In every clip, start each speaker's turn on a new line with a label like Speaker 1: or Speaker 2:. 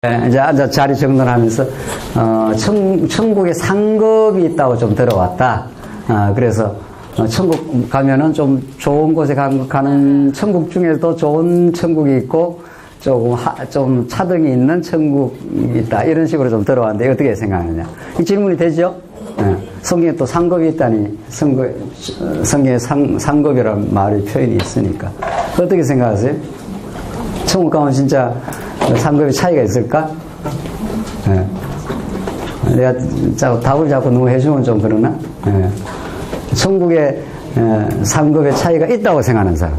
Speaker 1: 이제 앉아 자리 정돈하면서 천국에 상급이 있다고 좀 들어왔다. 그래서 천국 가면은 좀 좋은 곳에 가는 천국 중에도 좋은 천국이 있고 좀 차등이 있는 천국이 있다. 이런 식으로 좀 들어왔는데 어떻게 생각하느냐? 이 질문이 되죠? 성경에 또 상급이 있다니 성경에 상급이라는 말의 표현이 있으니까 어떻게 생각하세요? 천국 가면 진짜 상급의 차이가 있을까? 내가 답을 자꾸 너무 해주면 좀 그러나? 천국에 상급의 차이가 있다고 생각하는 사람,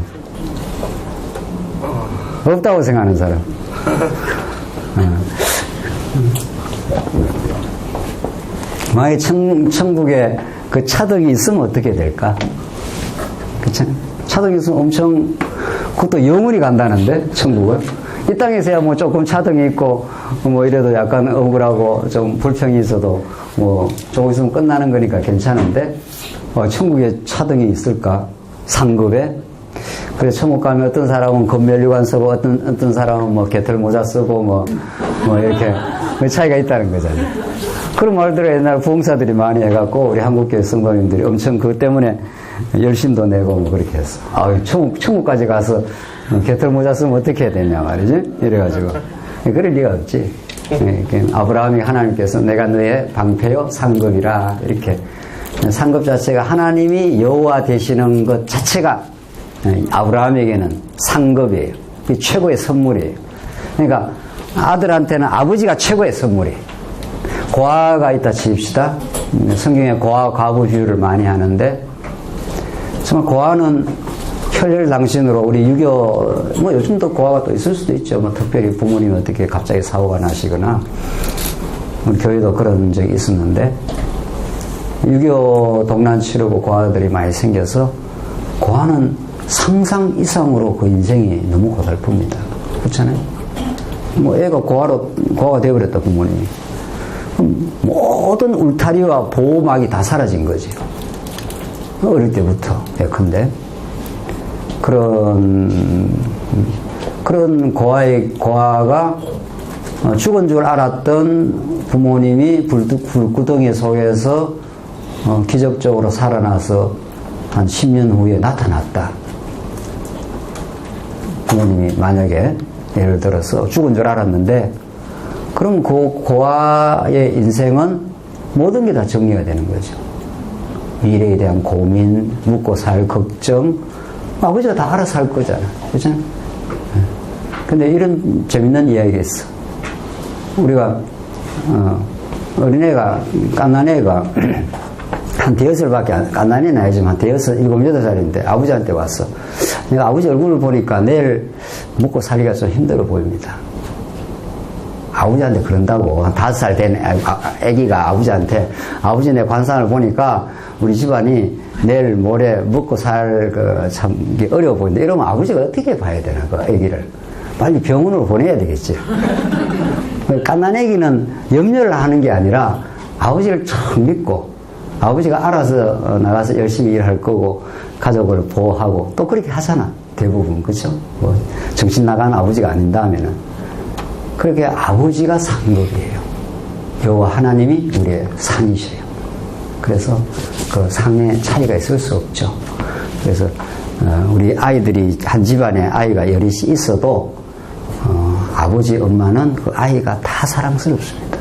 Speaker 1: 없다고 생각하는 사람. 만약에 천국에 그 차등이 있으면 어떻게 될까? 차등이 있으면 엄청, 그것도 영원히 간다는데, 천국은? 이 땅에서야 뭐 조금 차등이 있고, 뭐 이래도 약간 억울하고 좀 불평이 있어도 뭐 조금 있으면 끝나는 거니까 괜찮은데, 천국에 차등이 있을까? 상급에? 그래서 천국 가면 어떤 사람은 건멸류관 쓰고, 어떤 사람은 뭐 개털 모자 쓰고, 뭐 이렇게 차이가 있다는 거잖아요. 그런 말들을 옛날 부흥사들이 많이 해갖고, 우리 한국교회 성도님들이 엄청 그것 때문에 열심도 내고 뭐 그렇게 했어. 천국까지 가서 개털 모자 쓰면 어떻게 해야 되냐 말이지? 이래가지고. 그럴 리가 없지. 아브라함이 하나님께서 내가 너의 방패요 상급이라 이렇게. 상급 자체가 하나님이 여호와 되시는 것 자체가 아브라함에게는 상급이에요. 최고의 선물이에요. 그러니까 아들한테는 아버지가 최고의 선물이에요. 고아가 있다 칩시다. 성경에 고아 과부 비유를 많이 하는데 정말 고아는 혈혈당신으로 우리 유교 뭐 요즘도 고아가 또 있을 수도 있죠. 뭐 특별히 부모님이 어떻게 갑자기 사고가 나시거나 우리 교회도 그런 적이 있었는데 유교 동란 치르고 고아들이 많이 생겨서 고아는 상상 이상으로 그 인생이 너무 고달픕니다. 그렇잖아요. 뭐 애가 고아가 되어버렸다 부모님이. 모든 울타리와 보호막이 다 사라진 거지. 어릴 때부터 예컨대 그런 고아가 죽은 줄 알았던 부모님이 불구덩이 속에서 기적적으로 살아나서 한 10년 후에 나타났다. 부모님이 만약에 예를 들어서 죽은 줄 알았는데 그럼 그 고아의 인생은 모든 게 다 정리가 되는 거죠. 미래에 대한 고민, 묻고 살 걱정, 아버지가 다 알아서 할 거잖아. 그렇잖아? 근데 이런 재밌는 이야기가 있어. 우리가, 어린애가, 갓난애가 한 대여섯밖에 갓난애는 아니지만 대여섯, 7, 8살인데 아버지한테 왔어. 내가 아버지 얼굴을 보니까 내일 묻고 살기가 좀 힘들어 보입니다. 아버지한테 그런다고. 한 5살 된 애기가 아버지한테 아버지 내 관상을 보니까 우리 집안이 내일 모레 먹고 참 어려워 보인다. 이러면 아버지가 어떻게 봐야 되나, 그 애기를. 빨리 병원으로 보내야 되겠지. 갓난 애기는 염려를 하는 게 아니라 아버지를 참 믿고 아버지가 알아서 나가서 열심히 일할 거고 가족을 보호하고 또 그렇게 하잖아. 대부분. 그죠? 뭐 정신 나간 아버지가 아닌 다음에는. 그렇게 아버지가 상급이에요. 여호와 하나님이 우리의 상이셔요. 그래서 그 상의 차이가 있을 수 없죠. 그래서 우리 아이들이 한 집안에 아이가 여럿이 있어도 아버지 엄마는 그 아이가 다 사랑스럽습니다.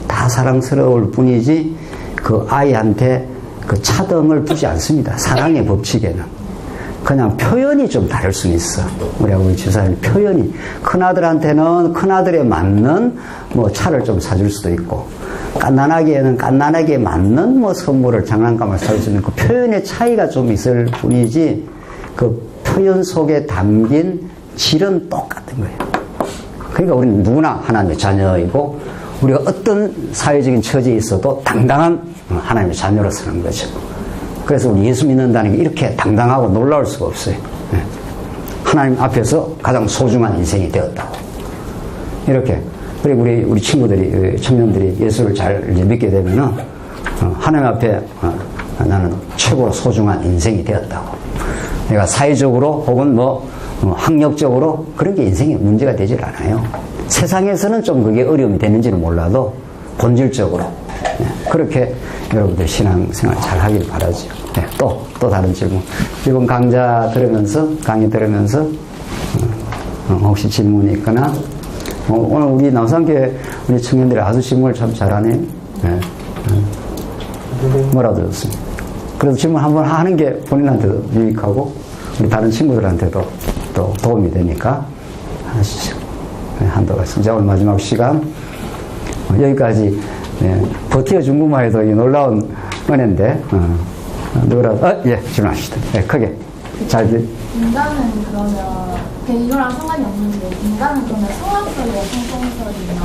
Speaker 1: 다 사랑스러울 뿐이지 그 아이한테 그 차등을 두지 않습니다. 사랑의 법칙에는. 그냥 표현이 좀 다를 수는 있어. 우리 집사님 표현이. 큰아들한테는 큰아들에 맞는 뭐 차를 좀 사줄 수도 있고, 갓난아기에는 갓난아기에 맞는 뭐 선물을, 장난감을 사줄 수 있는 그 표현의 차이가 좀 있을 뿐이지, 그 표현 속에 담긴 질은 똑같은 거예요. 그러니까 우리는 누구나 하나님의 자녀이고, 우리가 어떤 사회적인 처지에 있어도 당당한 하나님의 자녀로 사는 거죠. 그래서 우리 예수 믿는다는 게 이렇게 당당하고 놀라울 수가 없어요. 하나님 앞에서 가장 소중한 인생이 되었다고. 이렇게. 그리고 우리 친구들이, 청년들이 예수를 잘 믿게 되면은, 하나님 앞에 나는 최고로 소중한 인생이 되었다고. 내가 사회적으로 혹은 학력적으로 그런 게 인생에 문제가 되질 않아요. 세상에서는 좀 그게 어려움이 되는지는 몰라도 본질적으로 그렇게 여러분들 신앙생활 잘 하길 바라죠. 또 다른 질문. 이번 강의 들으면서 혹시 질문이 있거나 오늘 우리 남산교회 우리 청년들이 아주 질문을 참 잘하네. 뭐라도 좋습니다. 그래서 질문 한번 하는 게 본인한테도 유익하고 우리 다른 친구들한테도 또 도움이 되니까 하시죠. 한도가 진짜 오늘 마지막 시간 여기까지 버티어준 것만 해도 놀라운 은혜인데 누구라도 질문하시죠. 크게 잘
Speaker 2: 인간은 그러면 이거랑 상관이 없는데 인간은 그러면 성악설이나 성성설이나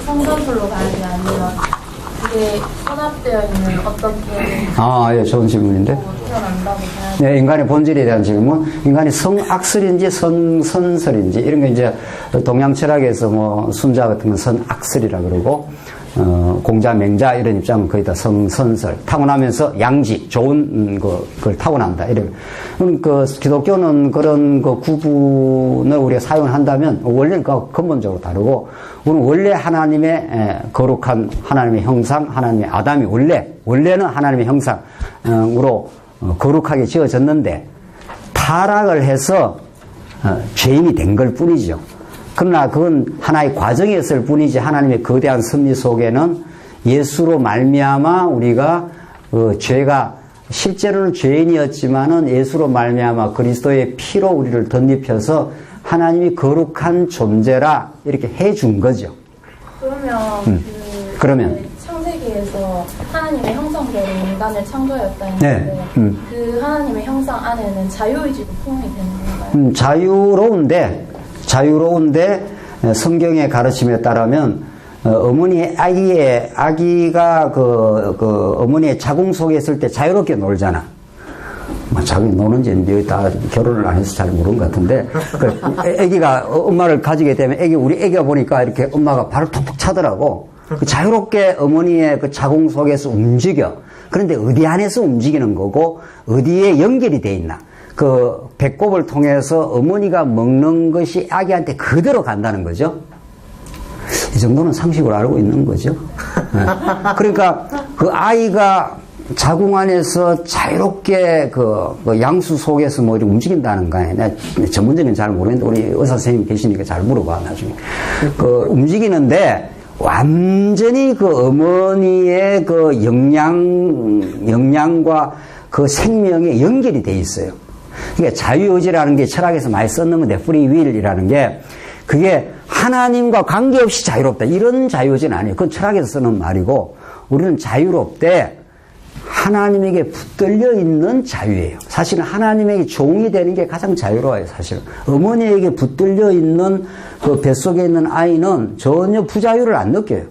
Speaker 2: 성전설로 가야 돼 아니면 그게 혼합되어 있는 어떻게
Speaker 1: 좋은 질문인데
Speaker 2: 태어난다고 봐야 돼?
Speaker 1: 네, 인간의 본질에 대한 질문. 인간이 성악설인지 선설인지 이런 거 이제 동양 철학에서 뭐 순자 같은 건 선악설이라 그러고 공자, 맹자 이런 입장은 거의 다 선설. 타고나면서 양지, 좋은 그걸 타고난다. 이런. 그 기독교는 그런 그 구분을 우리가 사용한다면 원래는 근본적으로 다르고 우리는 원래 하나님의 거룩한 하나님의 형상, 하나님의 아담이 원래는 하나님의 형상으로 거룩하게 지어졌는데 타락을 해서 죄인이 된 걸 뿐이죠. 그러나 그건 하나의 과정이었을 뿐이지 하나님의 거대한 섭리 속에는 예수로 말미암아 우리가 죄가 실제로는 죄인이었지만은 예수로 말미암아 그리스도의 피로 우리를 덧입혀서 하나님이 거룩한 존재라 이렇게 해준 거죠.
Speaker 2: 그러면 창세기에서 하나님의 형상대로 인간을 창조하였다 했는데 그 하나님의 형상 안에는 자유의지도 포함이 되는 건가요? 자유로운데 성경의 가르침에 따르면 아기가 어머니의 자궁 속에 있을 때 자유롭게 놀잖아. 자기 노는지 다 결혼을 안 해서 잘 모르는 것 같은데 아기가 엄마를 가지게 되면 우리 아기가 보니까 이렇게 엄마가 발을 톡톡 차더라고. 자유롭게 어머니의 그 자궁 속에서 움직여. 그런데 어디 안에서 움직이는 거고 어디에 연결이 돼 있나? 그 배꼽을 통해서 어머니가 먹는 것이 아기한테 그대로 간다는 거죠. 이 정도는 상식으로 알고 있는 거죠. 그러니까 그 아이가 자궁 안에서 자유롭게 그 양수 속에서 뭐 이렇게 움직인다는 거예요. 내가 전문적인 잘 모르겠는데 우리 의사 선생님 계시니까 잘 물어봐 나중에. 움직이는데 완전히 그 어머니의 그 영양과 그 생명에 연결이 돼 있어요. 그러니까 자유의지라는 게 철학에서 많이 썼는 건데 프리윌이라는 게 그게 하나님과 관계없이 자유롭다 이런 자유의지는 아니에요. 그건 철학에서 쓰는 말이고 우리는 자유롭되 하나님에게 붙들려 있는 자유예요. 사실은 하나님에게 종이 되는 게 가장 자유로워요. 사실은 어머니에게 붙들려 있는 그 뱃속에 있는 아이는 전혀 부자유를 안 느껴요.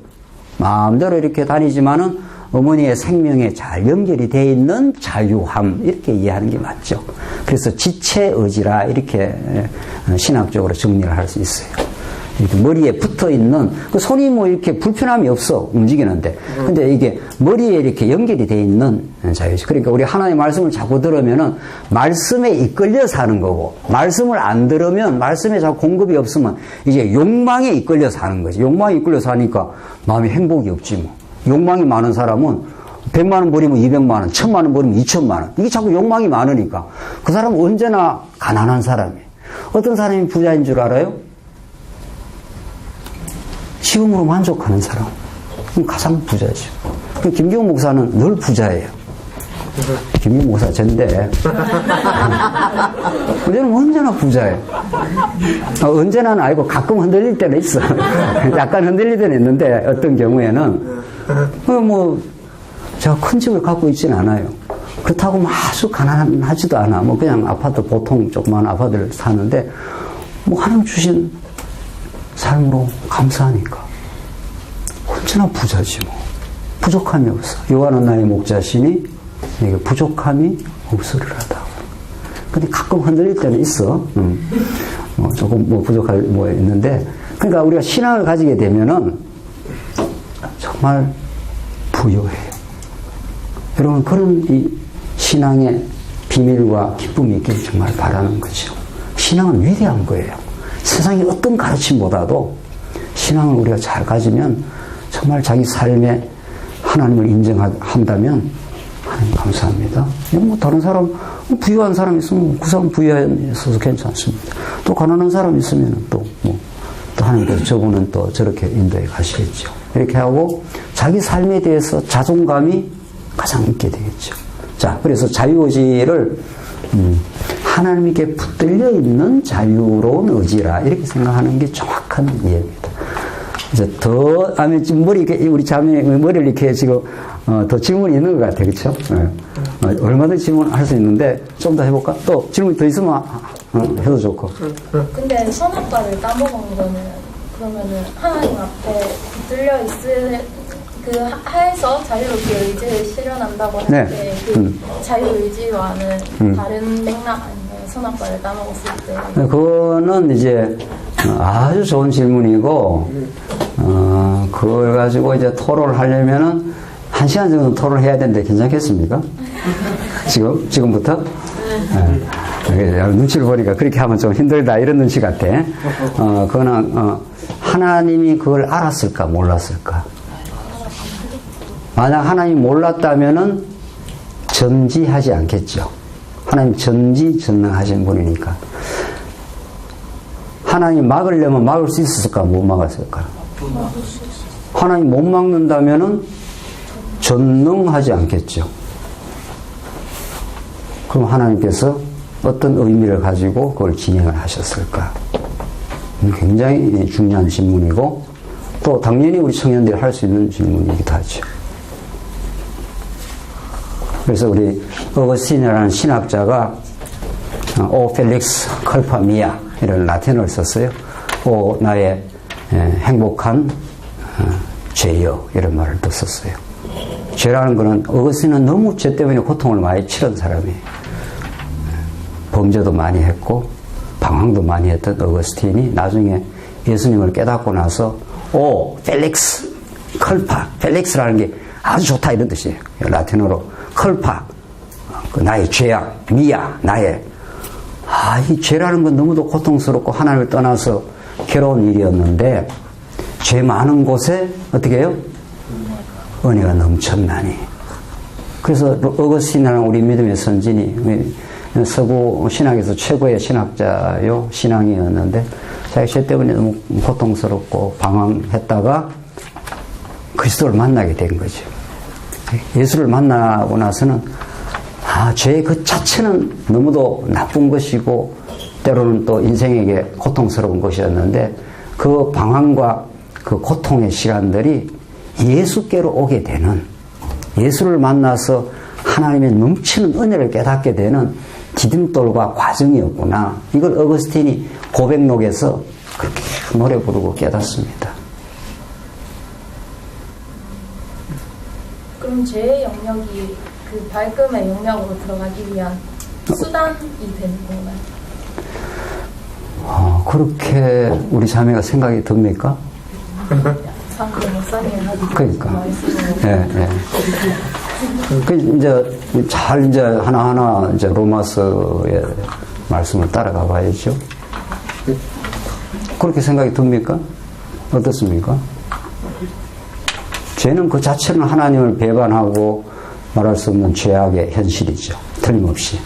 Speaker 2: 마음대로 이렇게 다니지만은 어머니의 생명에 잘 연결이 되어 있는 자유함 이렇게 이해하는 게 맞죠. 그래서 지체의지라 이렇게 신학적으로 정리를 할 수 있어요. 이렇게 머리에 붙어 있는 그 손이 뭐 이렇게 불편함이 없어 움직이는데 근데 이게 머리에 이렇게 연결이 되어 있는 자유지. 그러니까 우리 하나님의 말씀을 자꾸 들으면은 말씀에 이끌려 사는 거고 말씀을 안 들으면 말씀에 자꾸 공급이 없으면 이제 욕망에 이끌려 사는 거지. 욕망에 이끌려 사니까 마음에 행복이 없지 뭐. 욕망이 많은 사람은 100만 원 버리면 200만 원, 1000만 원 버리면 2000만 원. 이게 자꾸 욕망이 많으니까 그 사람은 언제나 가난한 사람이에요. 어떤 사람이 부자인 줄 알아요? 지금으로 만족하는 사람. 가장 부자죠. 김기훈 목사는 늘 부자예요. 김기훈 목사 전데. 저는 언제나 부자예요. 언제나는 아니고 가끔 흔들릴 때는 있어. 약간 흔들릴 때는 있는데 어떤 경우에는 제가 큰 집을 갖고 있지는 않아요. 그렇다고 아주 가난하지도 않아. 그냥 아파트 보통 조그마한 아파트를 사는데 하나님 주신 삶으로 감사하니까 언제나 부자지 뭐. 부족함이 없어. 여호와는 나의 목자시니 내게 부족함이 없으리라다. 근데 가끔 흔들릴 때는 있어. 조금 부족할 있는데 그러니까 우리가 신앙을 가지게 되면은 정말 부유해요. 여러분 그런 이 신앙의 비밀과 기쁨이 있길 정말 바라는 거죠. 신앙은 위대한 거예요. 세상의 어떤 가르침보다도 신앙을 우리가 잘 가지면 정말 자기 삶에 하나님을 인정한다면 하나님 감사합니다. 뭐 다른 사람 부유한 사람 있으면 그 사람 부유해서 괜찮습니다. 또 가난한 사람 있으면 또 하나님께서 저분은 또 저렇게 인도해 가시겠죠. 이렇게 하고 자기 삶에 대해서 자존감이 가장 있게 되겠죠. 자, 그래서 자유의지를 하나님께 붙들려 있는 자유로운 의지라 이렇게 생각하는 게 정확한 이해입니다. 이제 더 아니 지금 우리 자매 머리를 이렇게 지금 더 질문이 있는 것 같아요, 그렇죠? 얼마든지 질문할 수 있는데 좀 더 해볼까? 또 질문이 더 있으면 해도 좋고.
Speaker 3: 근데 선악과를 따먹은 거는 그러면은 하나님 앞에 붙들려 있을 그 하에서 자유롭게 의지를 실현한다고 할 때
Speaker 2: 네.
Speaker 3: 그 자유의지와는 다른 맥락 아닌가요? 선악과를 따먹었을 때.
Speaker 2: 그거는 이제 아주 좋은 질문이고, 그걸 가지고 이제 토론을 하려면은 1시간 정도 토론을 해야 되는데 괜찮겠습니까? 지금부터? 네. 눈치를 보니까 그렇게 하면 좀 힘들다 이런 눈치 같아. 그거는 하나님이 그걸 알았을까 몰랐을까? 만약 하나님이 몰랐다면은 전지하지 않겠죠. 하나님 전지전능하신 분이니까. 하나님 막으려면 막을 수 있었을까 못 막았을까? 하나님 못 막는다면은 전능하지 않겠죠. 그럼 하나님께서 어떤 의미를 가지고 그걸 진행을 하셨을까? 굉장히 중요한 질문이고 또 당연히 우리 청년들이 할 수 있는 질문이기도 하죠. 그래서 우리 어거스틴이라는 신학자가 오 펠릭스 컬파 미아 이런 라틴어를 썼어요. 오 나의 행복한 죄여 이런 말을 또 썼어요. 죄라는 것은 어거스틴은 너무 죄 때문에 고통을 많이 치른 사람이에요. 범죄도 많이 했고 방황도 많이 했던 어거스틴이 나중에 예수님을 깨닫고 나서 오 펠릭스 컬파 펠릭스라는 게 아주 좋다 이런 뜻이에요. 라틴어로 컬파 나의 죄악 미야 나의 이 죄라는 건 너무도 고통스럽고 하나님을 떠나서 괴로운 일이었는데 죄 많은 곳에 어떻게 해요? 은혜가 넘쳤나니. 그래서 어거스틴이라는 우리 믿음의 선진이 서구 신학에서 최고의 신학자요 신앙이었는데 자기 죄 때문에 너무 고통스럽고 방황했다가 그리스도를 만나게 된 거죠. 예수를 만나고 나서는 죄 그 자체는 너무도 나쁜 것이고 때로는 또 인생에게 고통스러운 것이었는데 그 방황과 그 고통의 시간들이 예수께로 오게 되는 예수를 만나서 하나님의 넘치는 은혜를 깨닫게 되는 디딤돌과 과정이었구나. 이걸 어거스틴이 고백록에서 그렇게 노래 부르고 깨닫습니다.
Speaker 3: 그럼 죄의 영역이 그 발금의 영역으로 들어가기 위한 수단이 되는 건가요?
Speaker 2: 그렇게 우리 자매가 생각이 듭니까?
Speaker 3: 상대 목사님 하기
Speaker 2: 그러니까. 예. 이제 하나하나 이제 로마서의 말씀을 따라가 봐야죠. 그렇게 생각이 듭니까? 어떻습니까? 죄는 그 자체는 하나님을 배반하고 말할 수 없는 죄악의 현실이죠. 틀림없이.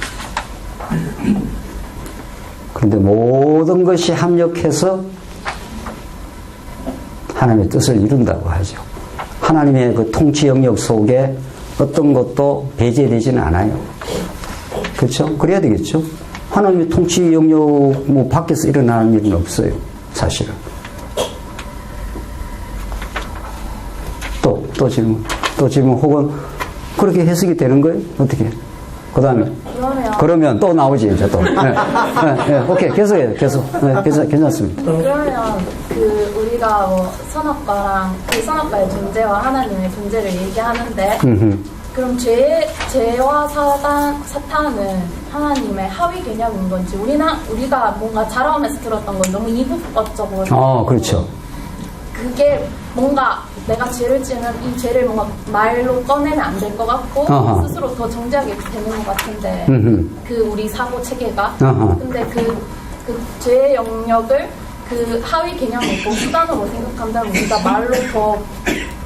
Speaker 2: 그런데 모든 것이 합력해서 하나님의 뜻을 이룬다고 하죠. 하나님의 그 통치 영역 속에 어떤 것도 배제되지는 않아요. 그렇죠? 그래야 되겠죠? 하나님의 통치 영역 밖에서 일어나는 일은 없어요. 사실은. 또 질문 혹은 그렇게 해석이 되는 거예요? 어떻게? 그 다음에 그러면 또 나오지 이제 또. 오케이 계속해요. 계속. 괜찮습니다.
Speaker 3: 그러면 그 우리가 뭐 선악과랑 그 선악과의 존재와 하나님의 존재를 얘기하는데 그럼 죄와 사탄은 하나님의 하위 개념인 건지 우리가 뭔가 자라오면서 들었던 건 너무 이국적으로.
Speaker 2: 그렇죠.
Speaker 3: 그게 뭔가 내가 죄를 지으면 이 죄를 뭔가 말로 꺼내면 안 될 것 같고 스스로 더 정지하게 되는 것 같은데 그 우리 사고 체계가 근데 그 죄의 영역을 그 하위 개념이 있고 수단으로 생각한다면 우리가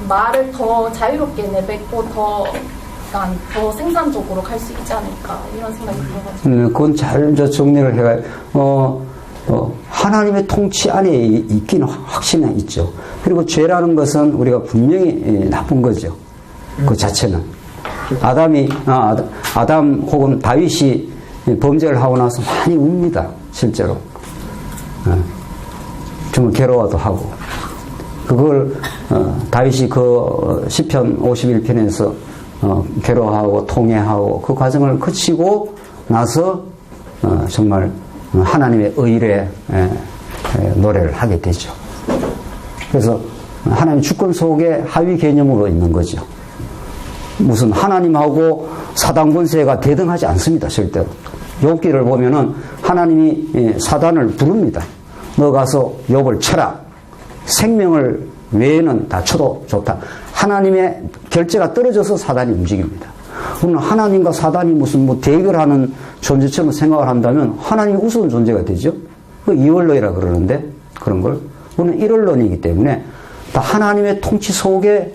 Speaker 3: 말을 더 자유롭게 내뱉고 더 생산적으로 갈 수 있지 않을까 이런 생각이 들어가지고.
Speaker 2: 그건 잘 정리를 해가 하나님의 통치 안에 있기는 확신은 있죠. 그리고 죄라는 것은 우리가 분명히 나쁜 거죠. 그 자체는. 아담 혹은 다윗이 범죄를 하고 나서 많이 웁니다. 실제로. 정말 괴로워도 하고. 그걸 다윗이 그 시편 51편에서 괴로워하고 통회하고 그 과정을 거치고 나서 정말 하나님의 의를 노래를 하게 되죠. 그래서 하나님의 주권 속에 하위 개념으로 있는 거죠. 무슨 하나님하고 사단 권세가 대등하지 않습니다. 절대로. 욥기를 보면은 하나님이 사단을 부릅니다. 너 가서 욥을 쳐라. 생명을 외에는 다 쳐도 좋다. 하나님의 결제가 떨어져서 사단이 움직입니다. 그러나 하나님과 사단이 무슨 대결하는 존재처럼 생각을 한다면 하나님이 우스운 존재가 되죠. 그 이원론이라 그러는데 그런 걸. 그는 일원론이기 때문에 다 하나님의 통치 속에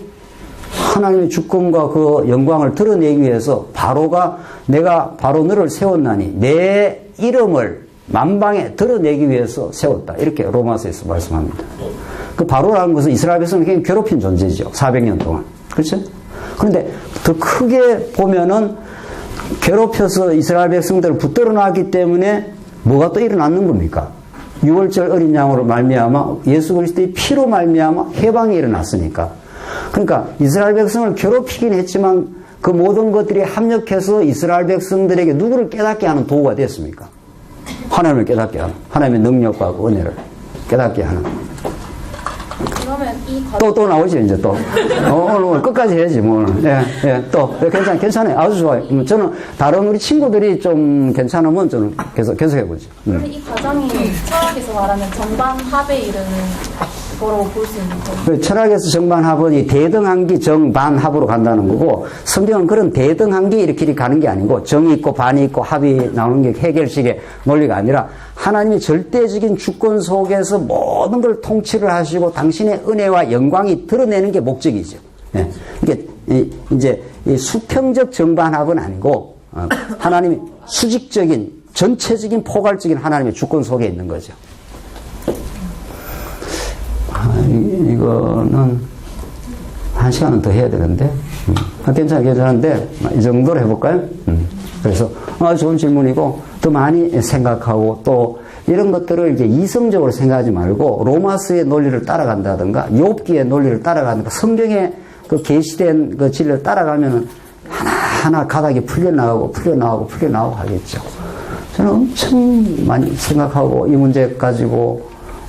Speaker 2: 하나님의 주권과 그 영광을 드러내기 위해서 바로가 내가 바로 너를 세웠나니 내 이름을 만방에 드러내기 위해서 세웠다. 이렇게 로마서에서 말씀합니다. 그 바로라는 것은 이스라엘 백성을 굉장히 괴롭힌 존재죠. 400년 동안. 그렇죠? 그런데 더 크게 보면은 괴롭혀서 이스라엘 백성들을 붙들어 놨기 때문에 뭐가 또 일어났는 겁니까? 6월절 어린 양으로 말미암아 예수 그리스도의 피로 말미암아 해방이 일어났으니까. 그러니까 이스라엘 백성을 괴롭히긴 했지만 그 모든 것들이 합력해서 이스라엘 백성들에게 누구를 깨닫게 하는 도구가 됐습니까? 하나님을 깨닫게 하는, 하나님의 능력과 은혜를 깨닫게 하는.
Speaker 3: 그러면 이
Speaker 2: 또 나오죠, 이제 또. 오늘 끝까지 해야지, 뭐. 또. 괜찮아요. 아주 좋아요. 저는 다른 우리 친구들이 좀 괜찮으면 저는 계속 해보죠.
Speaker 3: 그럼 이 과정이 철학에서 말하는 정반합에 이르는 거로 볼 수 있는 거예요?
Speaker 2: 철학에서 정반합은 대등한기 정반합으로 간다는 거고, 성경은 그런 대등한기 이렇게 가는 게 아니고, 정이 있고 반이 있고 합이 나오는 게 해결식의 논리가 아니라, 하나님의 절대적인 주권 속에서 모든 걸 통치를 하시고 당신의 은혜와 영광이 드러내는 게 목적이죠. 네. 이게 이제 수평적 정반합은 아니고 하나님의 수직적인 전체적인 포괄적인 하나님의 주권 속에 있는 거죠. 이거는 1시간은 더 해야 되는데 괜찮은데 이 정도로 해볼까요? 그래서 좋은 질문이고 더 많이 생각하고 또 이런 것들을 이제 이성적으로 생각하지 말고 로마서의 논리를 따라간다든가 욥기의 논리를 따라가든가 성경에 그 계시된 그 진리를 따라가면은 하나하나 가닥이 풀려나가고 하겠죠. 저는 엄청 많이 생각하고 이 문제 가지고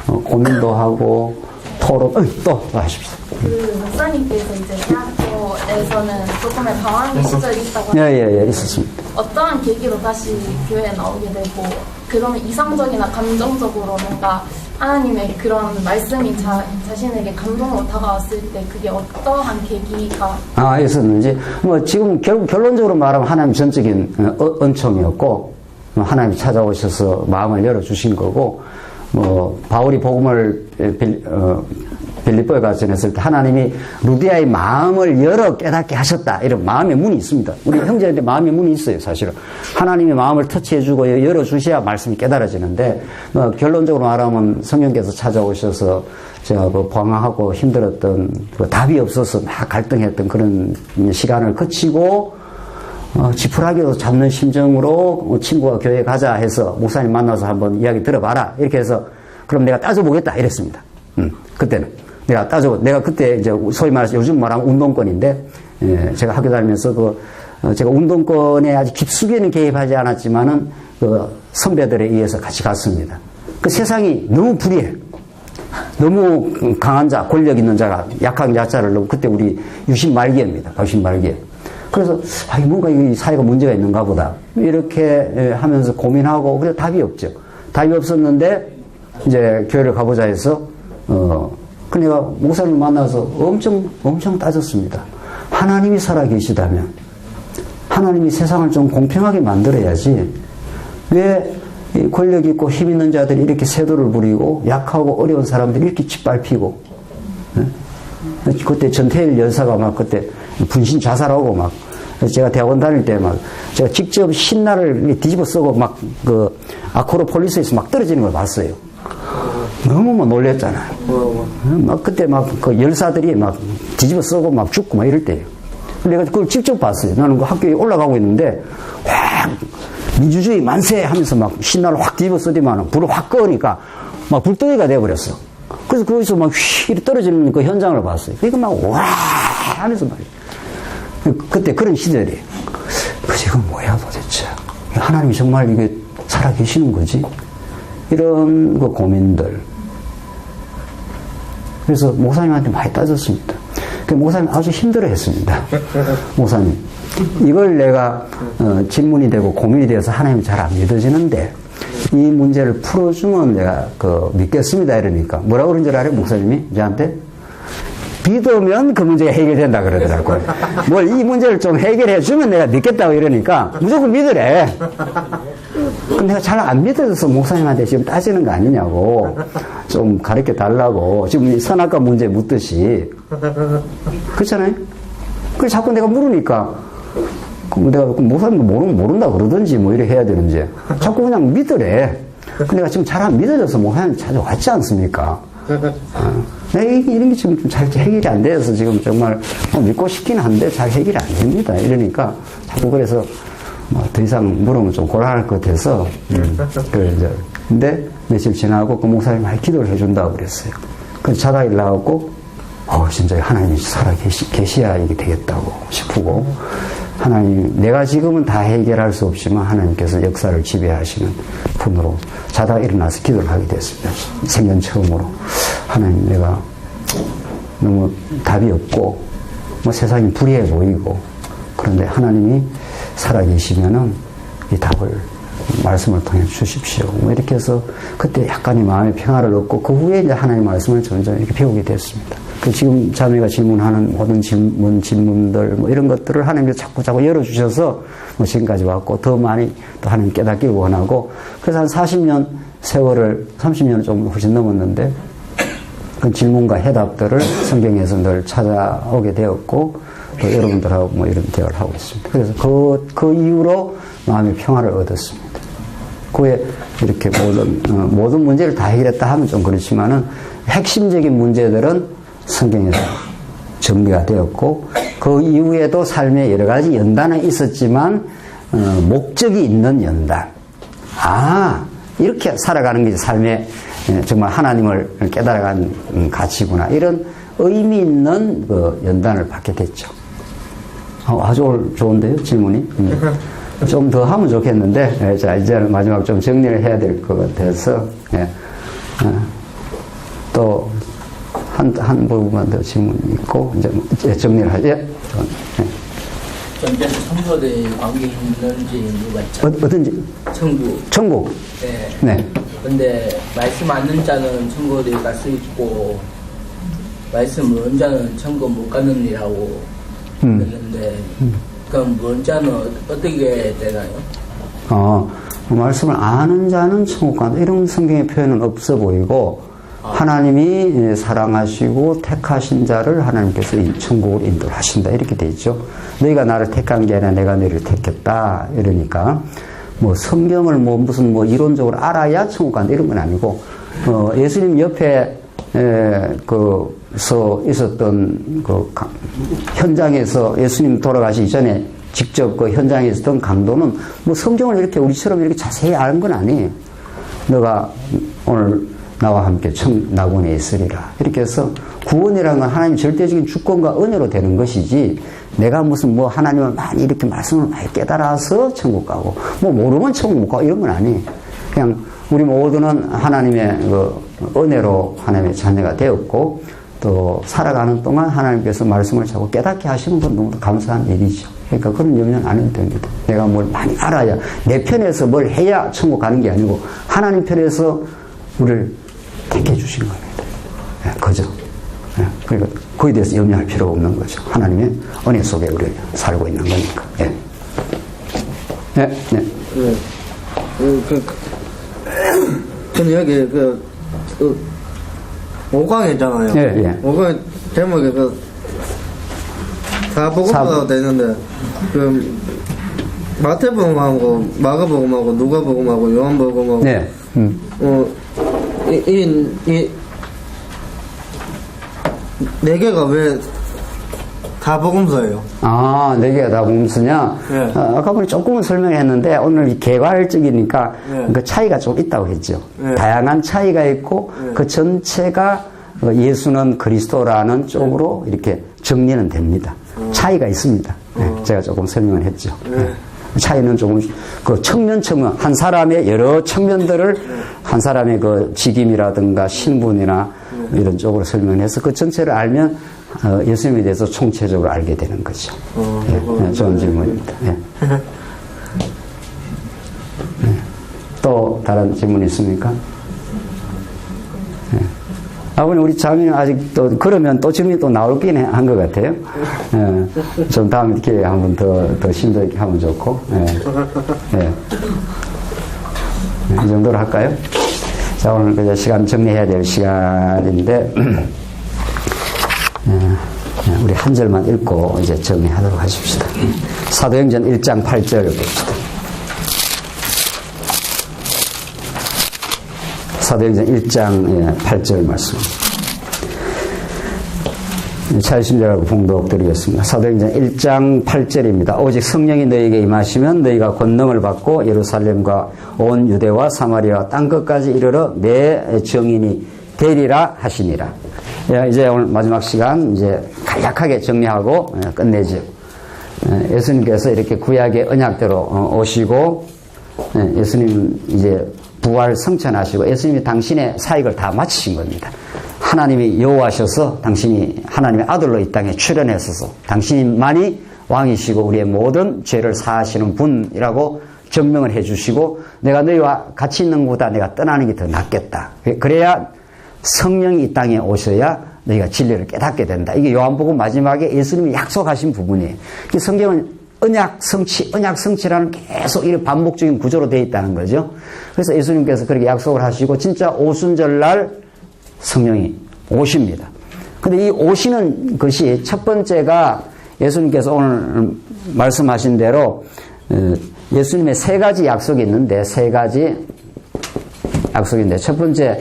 Speaker 2: 고민도 하고 토론 또 하십시오.
Speaker 3: 그 목사님께서 이제 대학교에서는 조금의 방황의 시절이 있다고
Speaker 2: 예, 있었습니다.
Speaker 3: 어떠한 계기로 다시 교회에 나오게 되고 그러면 이상적이나 감정적으로 뭔가 하나님의 그런 말씀이 자신에게 감동으로 다가왔을 때 그게 어떠한 계기가
Speaker 2: 있었는지 지금 결론적으로 말하면 하나님 전적인 은총이었고 하나님이 찾아오셔서 마음을 열어주신 거고 바울이 복음을 빌립보에 가서 전했을 때 하나님이 루디아의 마음을 열어 깨닫게 하셨다. 이런 마음의 문이 있습니다. 우리 형제한테 마음의 문이 있어요, 사실은. 하나님의 마음을 터치해주고 열어주셔야 말씀이 깨달아지는데, 결론적으로 말하면 성령께서 찾아오셔서 제가 방황하고 힘들었던, 답이 없어서 막 갈등했던 그런 시간을 거치고, 지푸라기로 잡는 심정으로 친구가 교회 가자 해서 목사님 만나서 한번 이야기 들어봐라. 이렇게 해서, 그럼 내가 따져보겠다. 이랬습니다. 그때는. 내가 그때 이제 소위 말해서 요즘 말하면 운동권인데, 제가 학교 다니면서 제가 운동권에 아주 깊숙이는 개입하지 않았지만은 선배들에 의해서 같이 갔습니다. 그 세상이 너무 불의해. 너무 강한 자, 권력 있는 자가 약한 자를 너무 그때 우리 유신 말기입니다. 유신 말기에. 그래서 뭔가 이 사회가 문제가 있는가 보다. 이렇게 하면서 고민하고 그래서 답이 없죠. 답이 없었는데 이제 교회를 가보자 해서 그러니까 목사님을 만나서 엄청 따졌습니다. 하나님이 살아 계시다면 하나님이 세상을 좀 공평하게 만들어야지 왜 이 권력 있고 힘 있는 자들이 이렇게 세도를 부리고 약하고 어려운 사람들이 이렇게 짓밟히고, 그때 전태일 열사가 막 그때 분신 자살하고 막, 제가 대학원 다닐 때 막 제가 직접 신나를 뒤집어 쓰고 막 그 아크로폴리스에서 막 떨어지는 걸 봤어요. 너무 뭐 놀랬잖아요. 막 그때 막 그 열사들이 막 뒤집어 쓰고 막 죽고 막 이럴 때예요. 내가 그걸 직접 봤어요. 나는 그 학교에 올라가고 있는데 확 민주주의 만세 하면서 막 신나를 확 뒤집어 쓰더만 불을 확 끄니까 막 불덩이가 돼버렸어. 그래서 거기서 막 휘 떨어지는 그 현장을 봤어요. 그러니까 막 와 하면서 말이에요. 그때 그런 시절이에요. 그래서 이건 뭐야 도대체. 하나님이 정말 이게 살아계시는 거지? 이런 그 고민들. 그래서 목사님한테 많이 따졌습니다. 그 목사님 아주 힘들어 했습니다. 목사님. 이걸 내가 질문이 되고 고민이 되어서 하나님이 잘 안 믿어지는데 이 문제를 풀어주면 내가 믿겠습니다. 이러니까 뭐라고 그런 줄 알아요? 목사님이 저한테? 믿으면 그 문제가 해결된다 그러더라고요. 뭘 이 문제를 좀 해결해 주면 내가 믿겠다고 이러니까 무조건 믿으래. 그럼 내가 잘 안 믿어져서 목사님한테 지금 따지는 거 아니냐고 좀 가르쳐 달라고 지금 선악과 문제 묻듯이 그렇잖아요. 그래서 자꾸 내가 물으니까 내가 목사님 모른다 그러든지 뭐 이래 해야 되는지 자꾸 그냥 믿으래. 근데 내가 지금 잘 안 믿어져서 목사님 찾아왔지 않습니까? 이런 게 지금 잘 해결이 안 돼서 지금 정말 믿고 싶긴 한데 잘 해결이 안 됩니다. 이러니까 자꾸 그래서 더 이상 물으면 좀 곤란할 것 같아서 근데 며칠 지나고 그 목사님이 많이 기도를 해준다고 그랬어요. 그래서 자다 일어나고 진짜 하나님이 살아 계시야 이게 되겠다고 싶고 하나님 내가 지금은 다 해결할 수 없지만 하나님께서 역사를 지배하시는 분으로 자다 일어나서 기도를 하게 됐습니다. 생전 처음으로 하나님 내가 너무 답이 없고 세상이 불의해 보이고 그런데 하나님이 살아계시면은 이 답을 말씀을 통해 주십시오. 이렇게 해서 그때 약간의 마음의 평화를 얻고 그 후에 이제 하나님의 말씀을 점점 이렇게 배우게 됐습니다. 지금 자매가 질문하는 모든 질문들 이런 것들을 하나님께서 자꾸 열어주셔서 지금까지 왔고 더 많이 또 하나님 깨닫기를 원하고 그래서 한 40년 세월을 30년 좀 훨씬 넘었는데 그 질문과 해답들을 성경에서 늘 찾아오게 되었고 또 여러분들하고 이런 대화를 하고 있습니다. 그래서 그 이후로 마음의 평화를 얻었습니다. 그에 이렇게 모든 문제를 다 해결했다 하면 좀 그렇지만은 핵심적인 문제들은 성경에서 정리가 되었고 그 이후에도 삶에 여러 가지 연단은 있었지만 목적이 있는 연단. 이렇게 살아가는 게 삶에 정말 하나님을 깨달아간 가치구나. 이런 의미 있는 그 연단을 받게 됐죠. 아주 좋은데요, 질문이? 좀 더 하면 좋겠는데, 자, 이제 마지막 좀 정리를 해야 될 것 같아서, 또, 한 부분만 더 질문이 있고, 이제 정리를 하죠.
Speaker 4: 전쟁 청소대 관계 있는지 물어봤죠.
Speaker 2: 어떤지? 천국. 네.
Speaker 4: 근데 말씀 않는 자는 천국에 갈 수 있고 말씀 모르는 자는 천국 못 가느니라고 그랬는데 그럼 모르는 자는 어떻게 되나요?
Speaker 2: 말씀을 아는 자는 천국 간다. 이런 성경의 표현은 없어 보이고 하나님이 사랑하시고 택하신 자를 하나님께서 천국으로 인도하신다 이렇게 돼 있죠. 너희가 나를 택한 게 아니라 내가 너희를 택했다 이러니까 성경을 무슨 이론적으로 알아야 천국 간다 이런 건 아니고 예수님 옆에 있었던 현장에서 예수님 돌아가시기 전에 직접 그 현장에 있었던 강도는 성경을 이렇게 우리처럼 이렇게 자세히 아는 건 아니에요. 너가 오늘 나와 함께 낙원에 있으리라. 이렇게 해서 구원이라는 건 하나님 절대적인 주권과 은혜로 되는 것이지 내가 무슨 하나님을 많이 이렇게 말씀을 많이 깨달아서 천국 가고 모르면 천국 못 가고 이런 건 아니에요. 그냥 우리 모두는 하나님의 은혜로 하나님의 자녀가 되었고 또 살아가는 동안 하나님께서 말씀을 자꾸 깨닫게 하시는 건 너무 감사한 일이죠. 그러니까 그런 염려는 안 해도 됩니다. 내가 뭘 많이 알아야 내 편에서 뭘 해야 천국 가는 게 아니고 하나님 편에서 우리를 택해 주신 겁니다. 그죠? 그러니까 그에 대해서 염려할 필요가 없는 거죠. 하나님의 은혜 속에 우리 살고 있는 거니까.
Speaker 5: 근데 여기 그 5강 있잖아요.
Speaker 2: 예, 예.
Speaker 5: 5강 제목이 사복음서가 되는데 마태복음하고 마가복음하고 누가복음하고 요한복음하고
Speaker 2: 네.
Speaker 5: 이 네 개가 왜 다복음서예요?
Speaker 2: 아, 네 개가 다 복음서냐?
Speaker 5: 네.
Speaker 2: 아까 보니 조금은 설명했는데 오늘 이 개괄적이니까
Speaker 5: 네.
Speaker 2: 그 차이가 좀 있다고 했죠.
Speaker 5: 네.
Speaker 2: 다양한 차이가 있고
Speaker 5: 네.
Speaker 2: 그 전체가 예수는 그리스도라는 쪽으로 이렇게 정리는 됩니다. 차이가 있습니다. 네, 제가 조금 설명을 했죠. 네. 차이는 조금 그 측면 한 사람의 여러 측면들을 한 사람의 그 직임이라든가 신분이나 이런 쪽으로 설명해서 그 전체를 알면 예수님에 대해서 총체적으로 알게 되는 거죠. 네, 좋은 질문입니다. 네. 네. 또 다른 질문 있습니까? 네. 아버님 우리 자매는 아직 또 그러면 또 질문이 또 나올긴 한 것 같아요. 예, 좀 다음 기회에 한번 더 심도 있게 하면 좋고. 예, 예. 이 정도로 할까요? 자 오늘 그저 시간 정리해야 될 시간인데 우리 한 절만 읽고 이제 정리하도록 하십시다. 사도행전 1장 8절을 봅시다. 사도행전 1장 8절 말씀. 찾으신자라고 봉독 드리겠습니다. 사도행전 1장 8절입니다. 오직 성령이 너희에게 임하시면 너희가 권능을 받고 예루살렘과 온 유대와 사마리아 땅끝까지 이르러 내 증인이 되리라 하시니라. 이제 오늘 마지막 시간 이제 간략하게 정리하고 끝내죠. 예수님께서 이렇게 구약의 언약대로 오시고 예수님 이제 부활 성천하시고 예수님이 당신의 사역을 다 마치신 겁니다. 하나님이 여호와셔서 당신이 하나님의 아들로 이 땅에 출현했어서 당신만이 왕이시고 우리의 모든 죄를 사하시는 분이라고 증명을 해주시고 내가 너희와 같이 있는 것보다 내가 떠나는 게 더 낫겠다. 그래야 성령이 이 땅에 오셔야 너희가 진리를 깨닫게 된다. 이게 요한복음 마지막에 예수님이 약속하신 부분이에요. 성경은 언약 성취라는 계속 이런 반복적인 구조로 되어 있다는 거죠. 그래서 예수님께서 그렇게 약속을 하시고 진짜 오순절날 성령이 오십니다. 근데 이 오시는 것이 첫 번째가 예수님께서 오늘 말씀하신 대로 예수님의 세 가지 약속이 있는데 세 가지 약속인데 첫 번째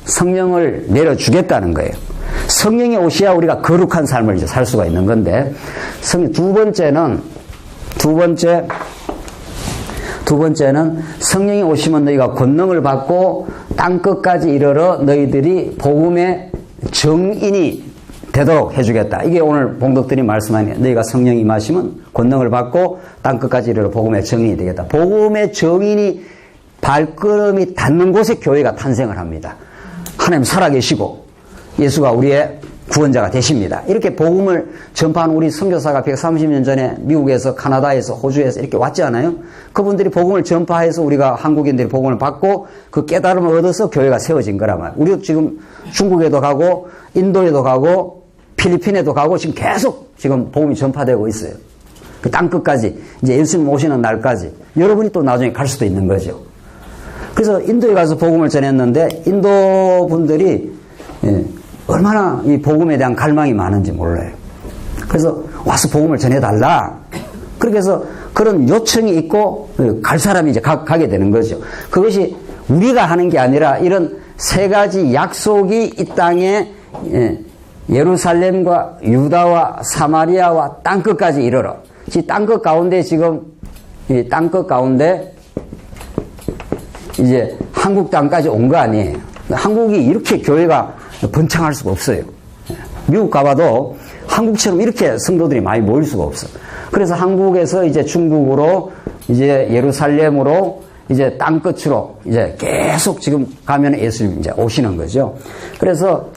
Speaker 2: 성령을 내려주겠다는 거예요. 성령이 오셔야 우리가 거룩한 삶을 이제 살 수가 있는 건데, 두 번째는 성령이 오시면 너희가 권능을 받고 땅끝까지 이르러 너희들이 복음의 정인이 되도록 해주겠다. 이게 오늘 봉독들이 말씀하는 너희가 성령이 임하시면 권능을 받고 땅끝까지 이르러 복음의 정인이 되겠다. 복음의 정인이 발걸음이 닿는 곳에 교회가 탄생을 합니다. 하나님 살아계시고 예수가 우리의 구원자가 되십니다. 이렇게 복음을 전파한 우리 선교사가 130년 전에 미국에서 카나다에서 호주에서 이렇게 왔지 않아요? 그분들이 복음을 전파해서 우리가 한국인들이 복음을 받고 그 깨달음을 얻어서 교회가 세워진 거란 말이에요. 우리도 지금 중국에도 가고 인도에도 가고 필리핀에도 가고 지금 계속 지금 복음이 전파되고 있어요. 그 땅끝까지 이제 예수님 오시는 날까지 여러분이 또 나중에 갈 수도 있는 거죠. 그래서 인도에 가서 복음을 전했는데 인도 분들이 얼마나 이 복음에 대한 갈망이 많은지 몰라요. 그래서 와서 복음을 전해달라. 그렇게 해서 그런 요청이 있고 갈 사람이 이제 가게 되는 거죠. 그것이 우리가 하는 게 아니라 이런 세 가지 약속이 이 땅에 예루살렘과 유다와 사마리아와 땅끝까지 이르러. 이 땅끝 가운데 지금 이 땅끝 가운데 이제 한국 땅까지 온 거 아니에요. 한국이 이렇게 교회가 번창할 수가 없어요. 미국 가봐도 한국처럼 이렇게 성도들이 많이 모일 수가 없어. 그래서 한국에서 이제 중국으로 이제 예루살렘으로 이제 땅끝으로 이제 계속 지금 가면 예수님 이제 오시는 거죠. 그래서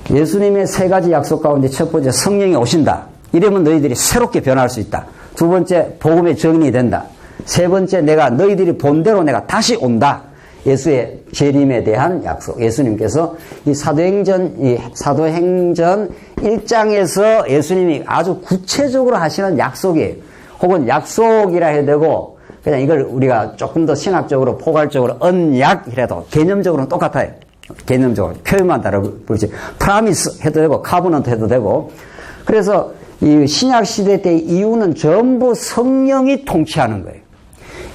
Speaker 2: 예수님의 세 가지 약속 가운데 첫 번째 성령이 오신다. 이러면 너희들이 새롭게 변할 수 있다. 두 번째 복음의 정인이 된다. 세 번째 내가 너희들이 본대로 내가 다시 온다. 예수의 재림에 대한 약속. 예수님께서 이 사도행전 1장에서 예수님이 아주 구체적으로 하시는 약속이에요. 혹은 약속이라 해야 되고 그냥 이걸 우리가 조금 더 신학적으로 포괄적으로 언약이라도 개념적으로는 똑같아요. 개념적으로 표현만 다르지. 프라미스 해도 되고 카브넌트 해도 되고. 그래서 이 신약 시대 때 이유는 전부 성령이 통치하는 거예요.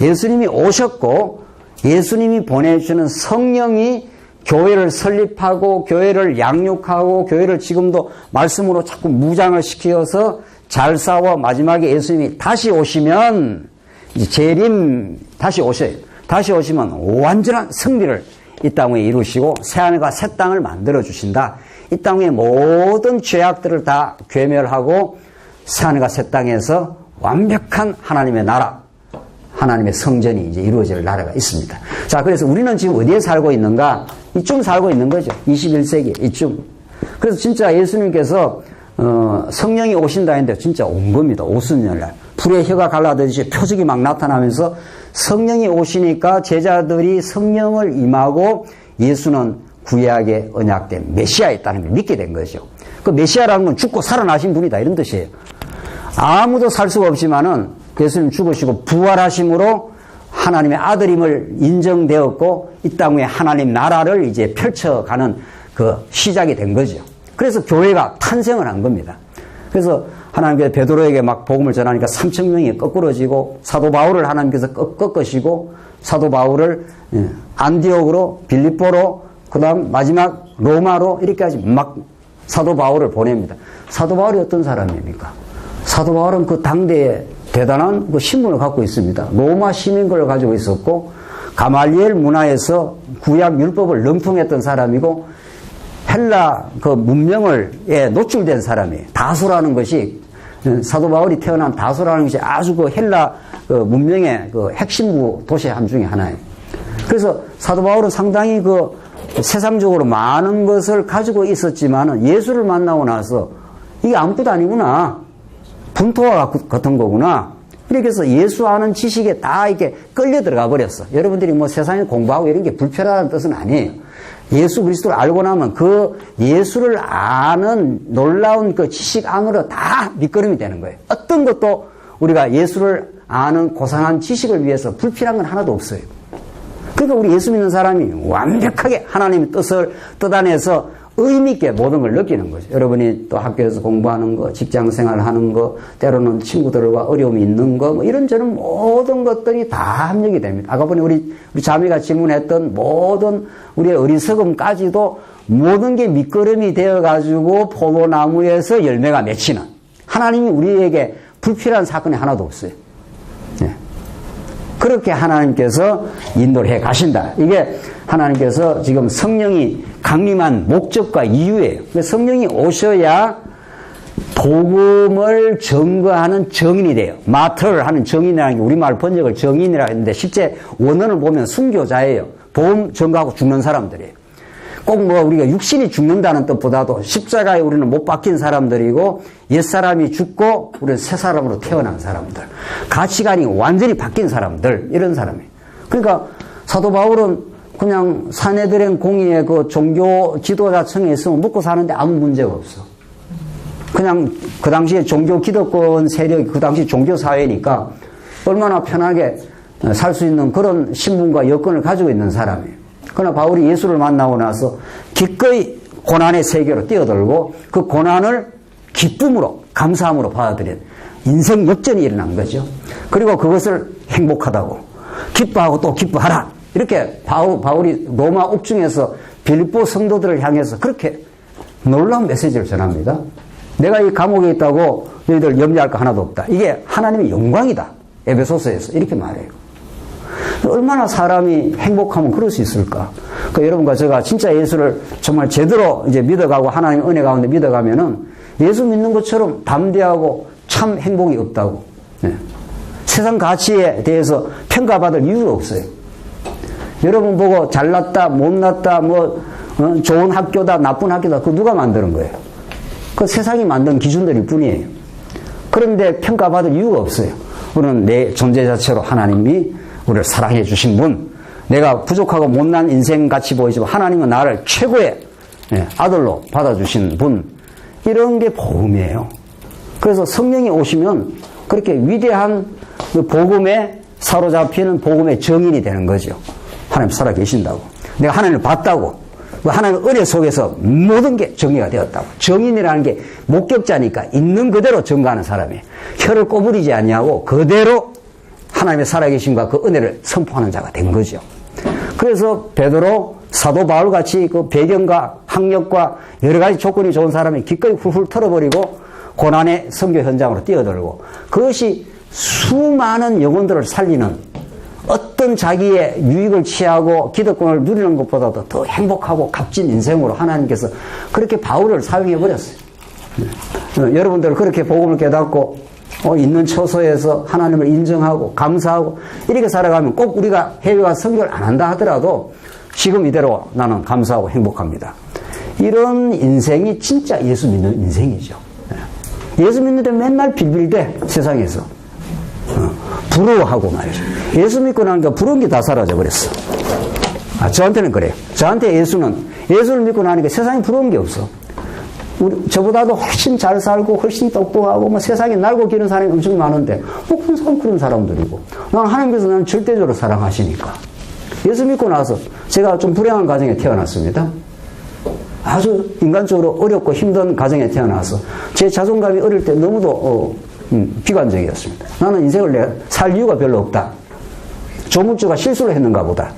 Speaker 2: 예수님이 오셨고 예수님이 보내주는 성령이 교회를 설립하고 교회를 양육하고 교회를 지금도 말씀으로 자꾸 무장을 시켜서 잘 싸워 마지막에 예수님이 다시 오시면 이제 재림 다시 오셔요. 다시 오시면 완전한 승리를 이 땅 위에 이루시고 새하늘과 새 땅을 만들어 주신다. 이 땅 위의 모든 죄악들을 다 괴멸하고 새하늘과 새 땅에서 완벽한 하나님의 나라, 하나님의 성전이 이제 이루어질 나라가 있습니다. 자, 그래서 우리는 지금 어디에 살고 있는가? 이쯤 살고 있는 거죠. 21세기 이쯤. 그래서 진짜 예수님께서 성령이 오신다 했는데 진짜 온 겁니다. 오순절날. 불의 혀가 갈라지듯이 표적이 막 나타나면서 성령이 오시니까 제자들이 성령을 임하고 예수는 구약의 언약된 메시아였다는 걸 믿게 된 거죠. 그 메시아라는 건 죽고 살아나신 분이다 이런 뜻이에요. 아무도 살 수가 없지만은 예수님 죽으시고 부활하심으로 하나님의 아들임을 인정되었고 이 땅 위에 하나님 나라를 이제 펼쳐가는 그 시작이 된 거죠. 그래서 교회가 탄생을 한 겁니다. 그래서 하나님께서 베드로에게 막 복음을 전하니까 3,000명이 거꾸러지고 사도 바울을 하나님께서 꺾으시고 사도 바울을 안디옥으로 빌립보로 그다음 마지막 로마로 이렇게까지 막 사도 바울을 보냅니다. 사도 바울이 어떤 사람입니까? 사도 바울은 그 당대에 대단한 그 신분을 갖고 있습니다. 로마 시민권을 가지고 있었고 가말리엘 문화에서 구약 율법을 넘통했던 사람이고 헬라 그 문명에 노출된 사람이에요. 다소라는 것이 사도 바울이 태어난 다소라는 것이 아주 그 헬라 그 문명의 그 핵심부 도시 한 중에 하나예요. 그래서 사도 바울은 상당히 그 세상적으로 많은 것을 가지고 있었지만은 예수를 만나고 나서 이게 아무것도 아니구나. 분토와 같은 거구나. 이렇게 해서 예수 아는 지식에 다 이렇게 끌려 들어가 버렸어. 여러분들이 뭐 세상에 공부하고 이런 게 불편하다는 뜻은 아니에요. 예수 그리스도를 알고 나면 그 예수를 아는 놀라운 그 지식 안으로 다 밑거름이 되는 거예요. 어떤 것도 우리가 예수를 아는 고상한 지식을 위해서 불필요한 건 하나도 없어요. 그러니까 우리 예수 믿는 사람이 완벽하게 하나님의 뜻을 뜻안에서 의미있게 모든 걸 느끼는 거죠. 여러분이 또 학교에서 공부하는 거, 직장 생활하는 거, 때로는 친구들과 어려움이 있는 거, 뭐 이런저런 모든 것들이 다 합력이 됩니다. 아까 보니 우리 자매가 질문했던 모든 우리의 어리석음까지도 모든 게 밑거름이 되어가지고 포도나무에서 열매가 맺히는 하나님이 우리에게 불필요한 사건이 하나도 없어요. 네. 그렇게 하나님께서 인도를 해 가신다. 이게 하나님께서 지금 성령이 강림한 목적과 이유예요. 성령이 오셔야 복음을 증거하는 정인이 돼요. 마터를 하는 정인이라는 게 우리말 번역을 정인이라고 했는데 실제 원어를 보면 순교자예요. 복음 증거하고 죽는 사람들이에요. 꼭 뭐 우리가 육신이 죽는다는 뜻보다도 십자가에 우리는 못 박힌 사람들이고 옛사람이 죽고 우리는 새 사람으로 태어난 사람들. 가치관이 완전히 바뀐 사람들. 이런 사람이에요. 그러니까 사도 바울은 그냥 사내들의 공의의 그 종교 지도자층에 있으면 먹고 사는데 아무 문제가 없어. 그냥 그 당시에 종교 기득권 세력이 그 당시 종교 사회니까 얼마나 편하게 살 수 있는 그런 신분과 여건을 가지고 있는 사람이에요. 그러나 바울이 예수를 만나고 나서 기꺼이 고난의 세계로 뛰어들고 그 고난을 기쁨으로 감사함으로 받아들인 인생 역전이 일어난 거죠. 그리고 그것을 행복하다고 기뻐하고 또 기뻐하라. 이렇게 바울이 로마 옥중에서 빌립보 성도들을 향해서 그렇게 놀라운 메시지를 전합니다. 내가 이 감옥에 있다고 너희들 염려할 거 하나도 없다. 이게 하나님의 영광이다. 에베소서에서 이렇게 말해요. 얼마나 사람이 행복하면 그럴 수 있을까? 그러니까 여러분과 제가 진짜 예수를 정말 제대로 이제 믿어가고 하나님의 은혜 가운데 믿어가면은 예수 믿는 것처럼 담대하고 참 행복이 없다고. 네. 세상 가치에 대해서 평가받을 이유가 없어요. 여러분 보고 잘났다, 못났다, 좋은 학교다, 나쁜 학교다, 그거 누가 만드는 거예요? 그 세상이 만든 기준들일 뿐이에요. 그런데 평가받을 이유가 없어요. 우리는 내 존재 자체로 하나님이 우리를 사랑해 주신 분, 내가 부족하고 못난 인생같이 보이지만 하나님은 나를 최고의 아들로 받아주신 분, 이런 게 복음이에요. 그래서 성령이 오시면 그렇게 위대한 그 복음의 사로잡히는 복음의 정인이 되는 거죠. 하나님 살아 계신다고. 내가 하나님을 봤다고. 하나님의 은혜 속에서 모든 게 정리가 되었다고. 정인이라는 게 목격자니까 있는 그대로 증거하는 사람이에요. 혀를 꼬부리지 아니하고 그대로 하나님의 살아계심과 그 은혜를 선포하는 자가 된 거죠. 그래서 베드로, 사도 바울같이 그 배경과 학력과 여러 가지 조건이 좋은 사람이 기꺼이 훌훌 털어버리고 고난의 선교 현장으로 뛰어들고 그것이 수많은 영혼들을 살리는 어떤 자기의 유익을 취하고 기득권을 누리는 것보다도 더 행복하고 값진 인생으로 하나님께서 그렇게 바울을 사용해버렸어요. 여러분들 그렇게 복음을 깨닫고 있는 처소에서 하나님을 인정하고 감사하고 이렇게 살아가면 꼭 우리가 해외와 선교를 안 한다 하더라도 지금 이대로 나는 감사하고 행복합니다. 이런 인생이 진짜 예수 믿는 인생이죠. 예수 믿는데 맨날 빌빌대 세상에서 부러워하고 말이죠. 예수 믿고 나니까 부러운 게 다 사라져 버렸어. 저한테는 그래요. 저한테 예수를 믿고 나니까 세상에 부러운 게 없어. 저보다도 훨씬 잘 살고 훨씬 똑똑하고 뭐 세상에 날고 기는 사람이 엄청 많은데 그런 사람들이고 나는 하나님께서 나는 절대적으로 사랑하시니까 예수 믿고 나서 제가 좀 불행한 가정에 태어났습니다. 아주 인간적으로 어렵고 힘든 가정에 태어나서 제 자존감이 어릴 때 너무도 비관적이었습니다. 나는 인생을 살 이유가 별로 없다. 조물주가 실수를 했는가 보다.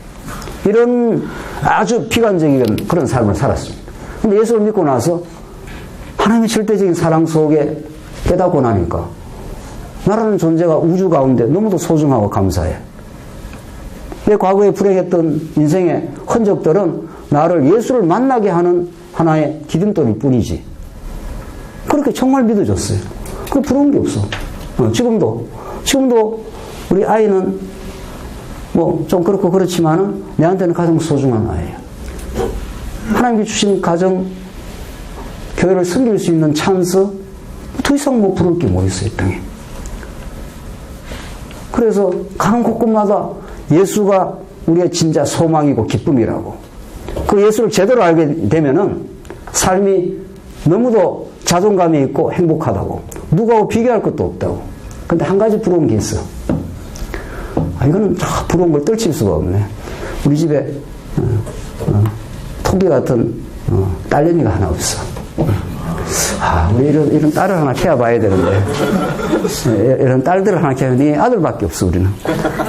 Speaker 2: 이런 아주 비관적인 그런 삶을 살았습니다. 근데 예수를 믿고 나서 하나님의 절대적인 사랑 속에 깨닫고 나니까 나라는 존재가 우주 가운데 너무도 소중하고 감사해. 내 과거에 불행했던 인생의 흔적들은 나를 예수를 만나게 하는 하나의 기름돌일 뿐이지. 그렇게 정말 믿어줬어요. 그 부러운 게 없어. 지금도 우리 아이는 뭐 좀 그렇고 그렇지만은 내한테는 가장 소중한 아이예요. 하나님께 주신 가정, 교회를 섬길 수 있는 찬스, 더 이상 뭐 부러울 게 뭐 있어요, 이 땅에. 그래서 가는 곳곳마다 예수가 우리의 진짜 소망이고 기쁨이라고. 그 예수를 제대로 알게 되면은 삶이 너무도 자존감이 있고 행복하다고. 누구하고 비교할 것도 없다고. 근데 한 가지 부러운 게 있어. 이거는 부러운 걸 떨칠 수가 없네. 우리 집에 토끼 같은 딸내미가 하나 없어. 우리 이런 딸을 하나 키워봐야 되는데 이런 딸들을 하나 키우는데 아들밖에 없어 우리는.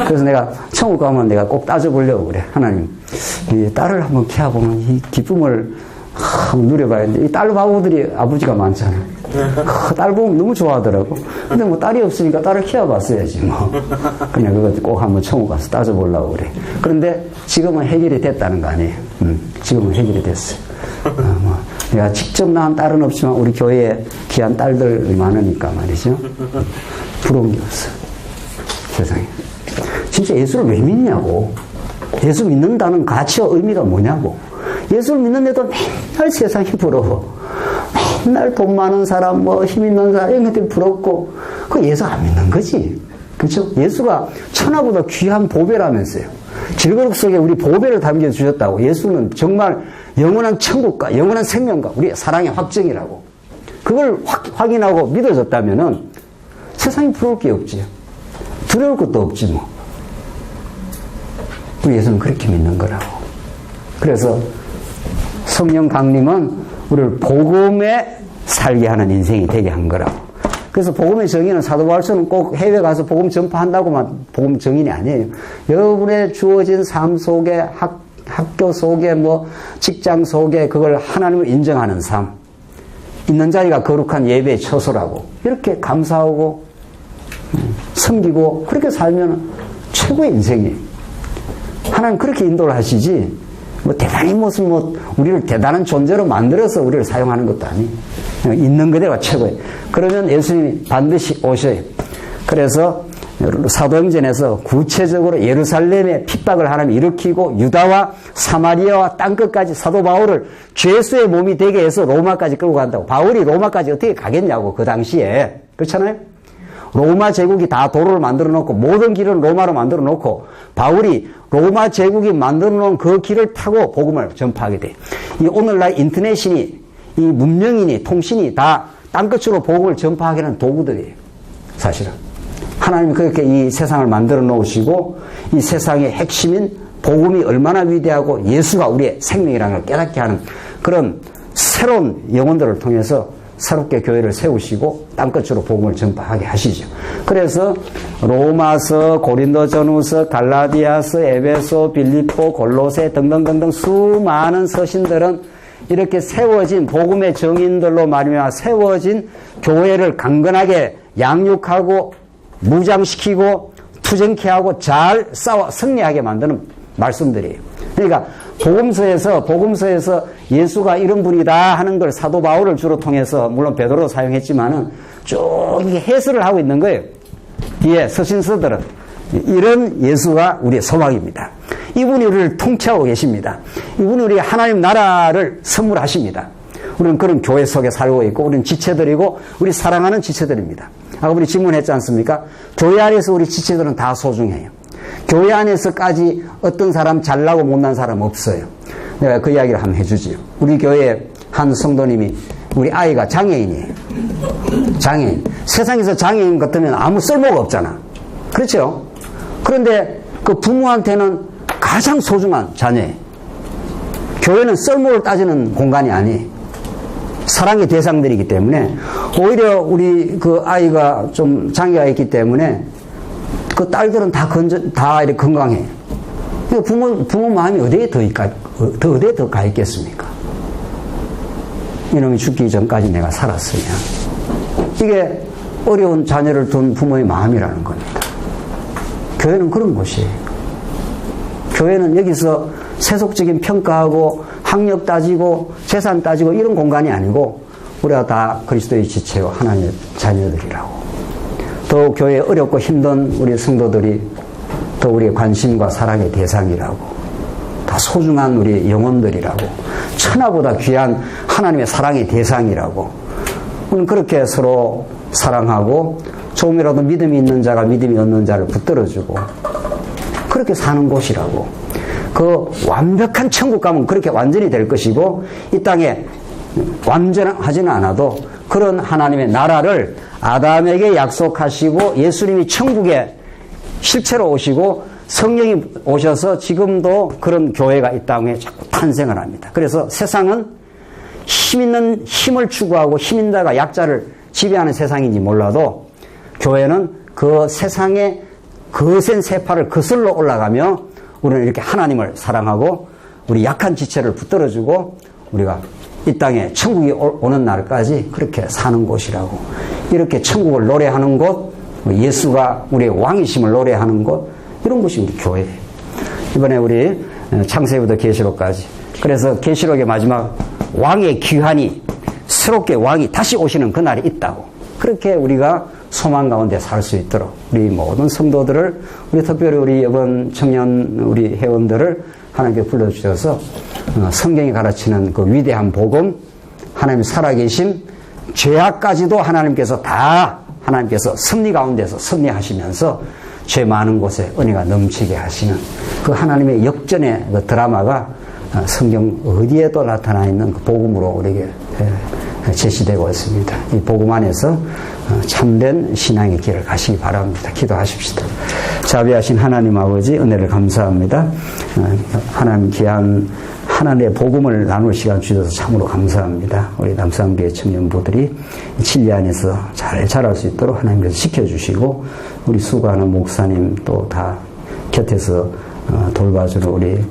Speaker 2: 그래서 내가 천국 가면 내가 꼭 따져보려고 그래. 하나님 이 딸을 한번 키워보면 이 기쁨을 한번 누려봐야 되는데 이 딸 바보들이 아버지가 많잖아. 딸 보면 너무 좋아하더라고. 근데 뭐 딸이 없으니까 딸을 키워봤어야지 뭐. 그냥 그거 꼭 한번 천국 가서 따져보려고 그래. 그런데 지금은 해결이 됐다는 거 아니에요. 지금은 해결이 됐어요. 내가 직접 낳은 딸은 없지만 우리 교회에 귀한 딸들 많으니까 말이죠. 부러운 게 없어. 세상에. 진짜 예수를 왜 믿냐고. 예수 믿는다는 가치와 의미가 뭐냐고. 예수를 믿는데도 맨날 세상이 부러워. 맨날 돈 많은 사람, 뭐 힘 있는 사람 이런 것들이 부럽고 그 예수 안 믿는 거지. 그렇죠? 예수가 천하보다 귀한 보배라면서요. 질그릇 속에 우리 보배를 담겨주셨다고. 예수는 정말 영원한 천국과 영원한 생명과 우리의 사랑의 확정이라고. 그걸 확인하고 믿어졌다면은 세상에 부러울 게 없지. 두려울 것도 없지 뭐. 우리 예수는 그렇게 믿는 거라고. 그래서 성령 강림은 우리를 복음에 살게 하는 인생이 되게 한 거라고. 그래서 복음의 정의는 사도 바울처럼 꼭 해외 가서 복음 전파한다고만 복음 정의는 아니에요. 여러분의 주어진 삶 속에 학교 속에 뭐 직장 속에 그걸 하나님을 인정하는 삶. 있는 자리가 거룩한 예배의 처소라고. 이렇게 감사하고 섬기고 그렇게 살면 최고의 인생이에요. 하나님 그렇게 인도를 하시지. 뭐 대단히 무슨 우리를 대단한 존재로 만들어서 우리를 사용하는 것도 아니에요. 있는 그대가 최고예요. 그러면 예수님이 반드시 오셔요. 그래서 사도행전에서 구체적으로 예루살렘의 핍박을 하나님 일으키고 유다와 사마리아와 땅끝까지 사도 바울을 죄수의 몸이 되게 해서 로마까지 끌고 간다고. 바울이 로마까지 어떻게 가겠냐고 그 당시에. 그렇잖아요. 로마 제국이 다 도로를 만들어 놓고 모든 길은 로마로 만들어 놓고 바울이 로마 제국이 만들어 놓은 그 길을 타고 복음을 전파하게 돼. 이 오늘날 인터넷이니 이 문명이니 통신이 다 땅끝으로 복음을 전파하게 하는 도구들이에요. 사실은. 하나님이 그렇게 이 세상을 만들어 놓으시고 이 세상의 핵심인 복음이 얼마나 위대하고 예수가 우리의 생명이라는 걸 깨닫게 하는 그런 새로운 영혼들을 통해서 새롭게 교회를 세우시고 땅끝으로 복음을 전파하게 하시죠. 그래서 로마서, 고린도전후서, 갈라디아서, 에베소, 빌립보, 골로새 등등등등 수많은 서신들은 이렇게 세워진 복음의 정인들로 말미암아 세워진 교회를 강건하게 양육하고 무장시키고 투쟁케 하고 잘 싸워 승리하게 만드는 말씀들이에요. 그러니까 복음서에서 예수가 이런 분이다 하는 걸 사도 바울을 주로 통해서 물론 베드로도 사용했지만은 쭉 해설을 하고 있는 거예요. 뒤에 서신서들은 이런 예수가 우리의 소망입니다. 이분이 우리를 통치하고 계십니다. 이분이 우리 하나님 나라를 선물하십니다. 우리는 그런 교회 속에 살고 있고 우리는 지체들이고 우리 사랑하는 지체들입니다. 아까 우리 질문했지 않습니까? 교회 안에서 우리 지체들은 다 소중해요. 교회 안에서까지 어떤 사람 잘나고 못난 사람 없어요. 내가 그 이야기를 한번 해주지요. 우리 교회 한 성도님이 우리 아이가 장애인이에요. 장애인. 세상에서 장애인 같으면 아무 쓸모가 없잖아. 그렇죠? 그런데 그 부모한테는 가장 소중한 자녀예요. 교회는 쓸모를 따지는 공간이 아니에요. 사랑의 대상들이기 때문에 오히려 우리 그 아이가 좀 장애가 있기 때문에 그 딸들은 다 이렇게 건강해. 부모 마음이 어디에 어디에 더 가 있겠습니까? 이놈이 죽기 전까지 내가 살았으면. 이게 어려운 자녀를 둔 부모의 마음이라는 겁니다. 교회는 그런 곳이에요. 교회는 여기서 세속적인 평가하고 학력 따지고 재산 따지고 이런 공간이 아니고 우리가 다 그리스도의 지체요 하나님의 자녀들이라고. 더 교회에 어렵고 힘든 우리 성도들이 더 우리의 관심과 사랑의 대상이라고. 더 소중한 우리 영혼들이라고. 천하보다 귀한 하나님의 사랑의 대상이라고. 우리는 그렇게 서로 사랑하고 조금이라도 믿음이 있는 자가 믿음이 없는 자를 붙들어주고 그렇게 사는 곳이라고. 그 완벽한 천국 가면 그렇게 완전히 될 것이고 이 땅에 완전하지는 않아도 그런 하나님의 나라를 아담에게 약속하시고 예수님이 천국에 실체로 오시고 성령이 오셔서 지금도 그런 교회가 이 땅에 자꾸 탄생을 합니다. 그래서 세상은 힘 있는 힘을 추구하고 힘 있는 자가 약자를 지배하는 세상인지 몰라도 교회는 그 세상의 거센 세파를 거슬러 올라가며 우리는 이렇게 하나님을 사랑하고 우리 약한 지체를 붙들어주고 우리가 이 땅에 천국이 오는 날까지 그렇게 사는 곳이라고. 이렇게 천국을 노래하는 곳, 예수가 우리의 왕이심을 노래하는 곳, 이런 곳이 우리 교회예요. 이번에 우리 창세기부터 계시록까지. 그래서 계시록의 마지막 왕의 귀환이 새롭게 왕이 다시 오시는 그날이 있다고. 그렇게 우리가 소망 가운데 살 수 있도록 우리 모든 성도들을 우리 특별히 우리 이번 청년 우리 회원들을 하나님께 불러주셔서 성경이 가르치는 그 위대한 복음, 하나님 살아계심, 죄악까지도 하나님께서 승리 가운데서 승리하시면서 죄 많은 곳에 은혜가 넘치게 하시는 그 하나님의 역전의 그 드라마가 성경 어디에도 나타나 있는 그 복음으로 우리에게 제시되고 있습니다. 이 복음 안에서 참된 신앙의 길을 가시기 바랍니다. 기도하십시다. 자비하신 하나님 아버지 은혜를 감사합니다. 하나님 귀한 하나님의 복음을 나눌 시간 주셔서 참으로 감사합니다. 우리 남산교회 청년부들이 진리 안에서 잘 자랄 수 있도록 하나님께서 지켜주시고 우리 수고하는 목사님 또 다 곁에서 돌봐주는 우리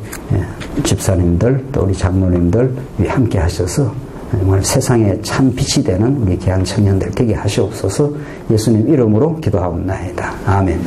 Speaker 2: 집사님들 또 우리 장로님들 함께 하셔서 정말 세상에 참 빛이 되는 우리 귀한 청년들 되게 하시옵소서. 예수님 이름으로 기도하옵나이다. 아멘.